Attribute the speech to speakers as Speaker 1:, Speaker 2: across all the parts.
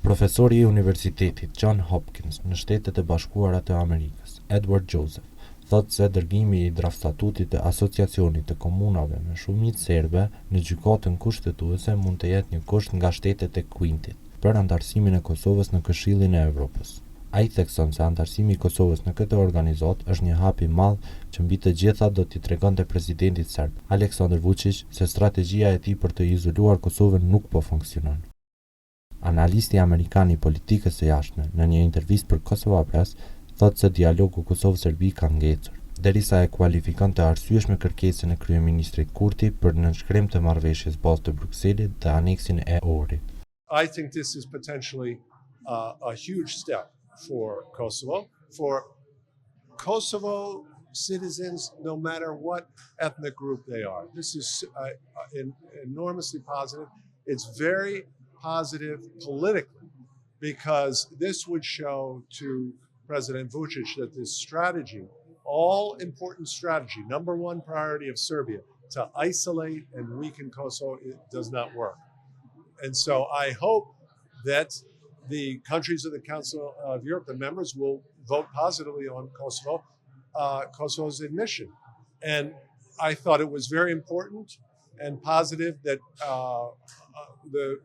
Speaker 1: Profesori I Universitetit John Hopkins në Shtetet e Bashkuara të Amerikës, Edward Joseph, thotë se dërgimi I draft-statutit të Asociacionit të komunave me shumicë serbe në Gjykatën Kushtetuese mund të jetë një kusht nga Shtetet e QUINT-it për anëtarësimin e Kosovës në Këshillin e Evropës. Ai thekson se anëtarësimi I Kosovës në këtë organizatë është një hap I madh që mbi të gjitha do t'i tregonte presidentit serb, Aleksandër Vuçiq, se strategjia e tij për të izoluar Kosovën nuk po funksionon. Analisti amerikan I politikës së jashtme në një intervistë për KosovaPress thotë se dialogu Kosovë-Serbi ka ngecur, derisa e kualifikon të arsyeshme kërkesën e kryeministrit Kurti për nënshkrim të Marrëveshjes Bazë të Brukselit dhe aneksin e Ohrit.
Speaker 2: I think this is potentially a huge step for Kosovo citizens, no matter what ethnic group they are. This is enormously positive. It's very positive politically because this would show to President Vuçiq that this strategy, all important strategy, number one priority of Serbia, to isolate and weaken Kosovo, it does not work. And so I hope that the countries of the Council of Europe, the members, will vote positively on Kosovo's admission. And I thought it was very important and positive that the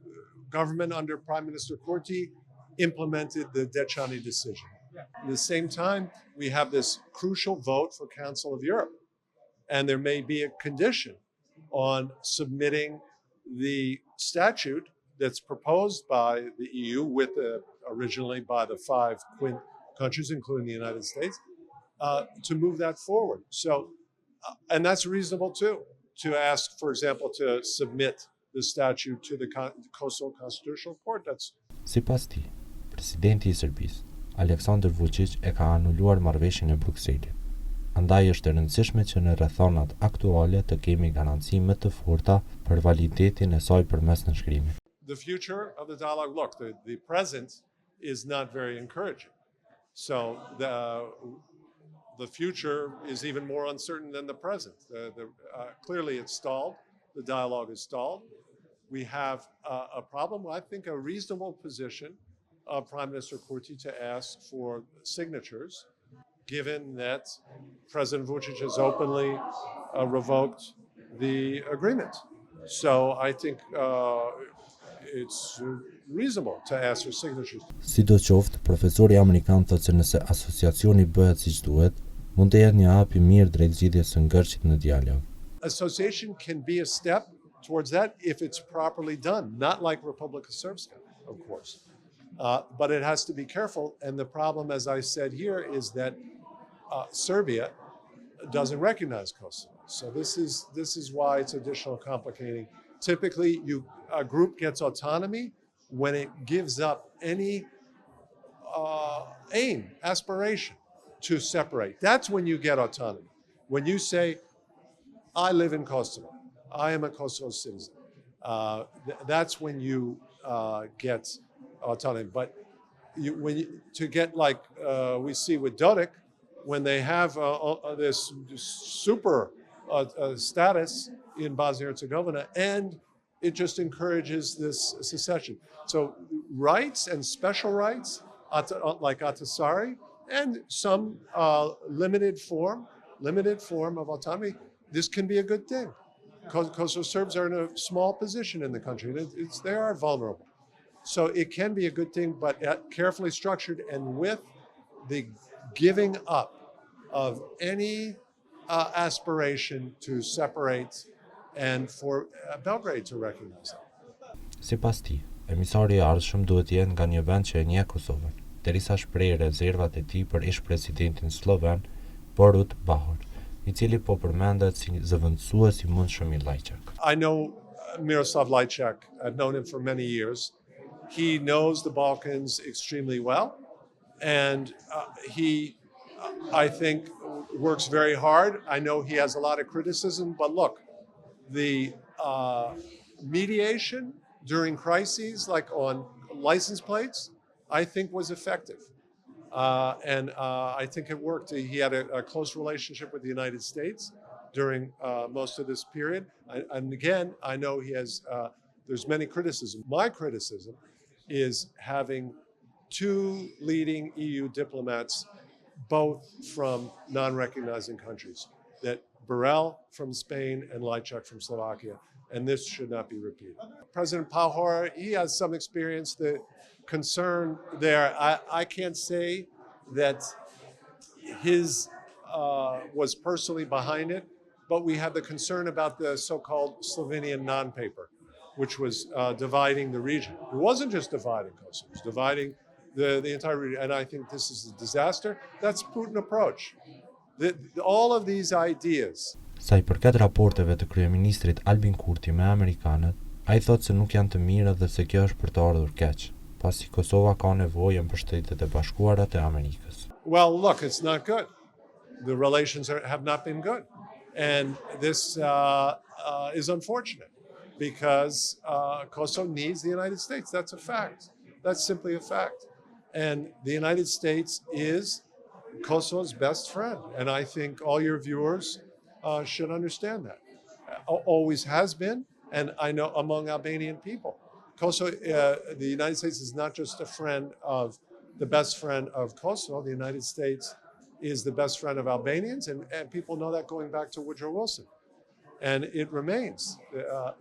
Speaker 2: government under Prime Minister Kurti implemented the Deçani decision. At the same time, we have this crucial vote for Council of Europe, and there may be a condition on submitting the statute that's proposed by the EU, originally by the 5 QUINT countries, including the United States, to move that forward. So, and that's reasonable too, to ask, for example, to submit the statute to the Kosovo Constitutional Court.
Speaker 1: Sipas tij, presidenti I Serbisë, Aleksandër Vuçiq e ka anuluar marrëveshjen e Brukselit. Andaj është e rëndësishme që në rrethonat aktuale të kemi garanci më të forta për validitetin e saj përmes nënshkrimit.
Speaker 2: The future of the dialogue, look, the present is not very encouraging. So the future is even more uncertain than the present. Clearly it's stalled. The dialogue is stalled. We have a problem, I think a reasonable position of Prime Minister Kurti to ask for signatures, given that President Vuçiq has openly revoked the agreement. So I think it's reasonable to ask for signatures.
Speaker 1: Sidoqoftë, profesori amerikan thotë se nëse asociacioni bëhet siç duhet, mund të jetë një hap I mirë drejt zgjidhjes së ngërçit në dialog.
Speaker 2: Association can be a step towards that if it's properly done, not like Republika Srpska, of course. But it has to be careful, and the problem, as I said here, is that Serbia doesn't recognize Kosovo. So this is why it's additional complicating. Typically, a group gets autonomy when it gives up any aspiration to separate. That's when you get autonomy. When you say, I live in Kosovo, I am a Kosovo citizen, that's when you get autonomy. But to get like we see with Dodik, when they have this super status in Bosnia and Herzegovina, and it just encourages this secession. So rights and special rights, like Ahtisaari, and some limited form of autonomy, this can be a good thing. Kosovo Serbs are in a small position in the country, and they are vulnerable. So it can be a good thing, but carefully structured and with the giving up of any aspiration to separate and for Belgrade to recognize it.
Speaker 1: Sipas tij, emisari I ardhshëm duhet të jetë nga një vend që e njeh Kosovën, derisa shpreh rezervat e tij për ish-presidentin sloven Borut Pahor, I cili po përmendet si zëvendësues I mundshëm I Lajçak.
Speaker 2: I know Miroslav Lajçak. I've known him for many years. He knows the Balkans extremely well, and he, I think, works very hard. I know he has a lot of criticism, but look, the mediation during crises, like on license plates, I think was effective. And I think it worked. He had a close relationship with the United States during most of this period. And again, I know he has, there's many criticism. My criticism is having two leading EU diplomats, both from non-recognizing countries, that Borrell from Spain and Lajčák from Slovakia, and this should not be repeated. President Pahor, he has some experience. The concern there, I can't say that his was personally behind it, but we have the concern about the so-called Slovenian non-paper, which was dividing the region. It wasn't just dividing Kosovo, it was dividing the entire region. And I think this is a disaster. That's Putin approach. All of these ideas.
Speaker 1: Sa I përket raporteve të kryeministrit Albin Kurti me amerikanët, ai thotë se nuk janë të mira dhe se kjo është për të ardhur keq, pasi Kosova ka nevojën për Shtetet e Bashkuara të Amerikës.
Speaker 2: Well, look, it's not good. The relations have not been good. And this is unfortunate because Kosovo needs the United States. That's a fact. That's simply a fact. And the United States is Kosovo's best friend. And I think all your viewers should understand that. Always has been, and I know among Albanian people. Kosovo, the United States is not just the best friend of Kosovo. The United States is the best friend of Albanians, and people know that going back to Woodrow Wilson. And it remains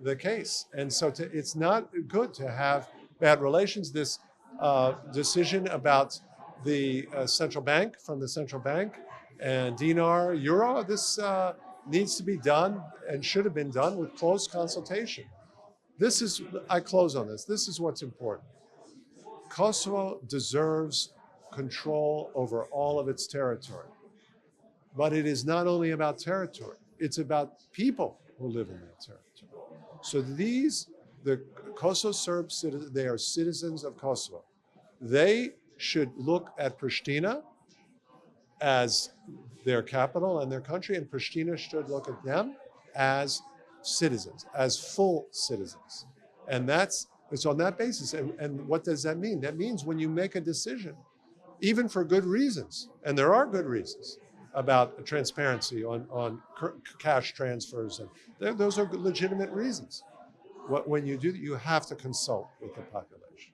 Speaker 2: the case. And so it's not good to have bad relations. This decision about the central bank, from the central bank, and dinar, euro, this needs to be done and should have been done with close consultation. I close on this. This is what's important. Kosovo deserves control over all of its territory. But it is not only about territory, it's about people who live in that territory. So the Kosovo Serb citizens, they are citizens of Kosovo. They should look at Pristina as their capital and their country, and Pristina should look at them as citizens, as full citizens. And it's on that basis. And what does that mean? That means when you make a decision, even for good reasons, and there are good reasons about transparency on cash transfers, and those are legitimate reasons. When you do that, you have to consult with the population.